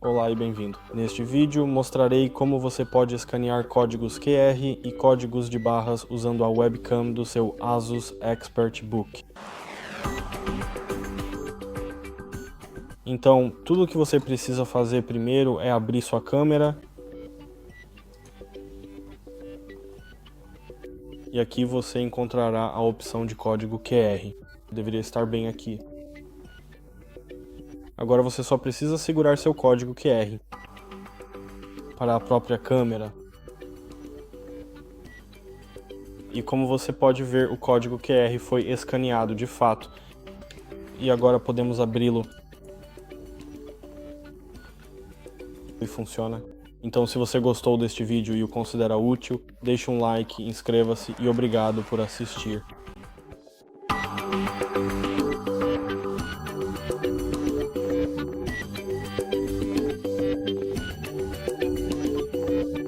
Olá e bem-vindo. Neste vídeo mostrarei como você pode escanear códigos QR e códigos de barras usando a webcam do seu ASUS ExpertBook. Então, tudo o que você precisa fazer primeiro é abrir sua câmera. E aqui você encontrará a opção de código QR. Deveria estar bem aqui. Agora você só precisa segurar seu código QR para a própria câmera. E como você pode ver, o código QR foi escaneado de fato. E agora podemos abri-lo. E funciona. Então, se você gostou deste vídeo e o considera útil, deixe um like, inscreva-se e obrigado por assistir.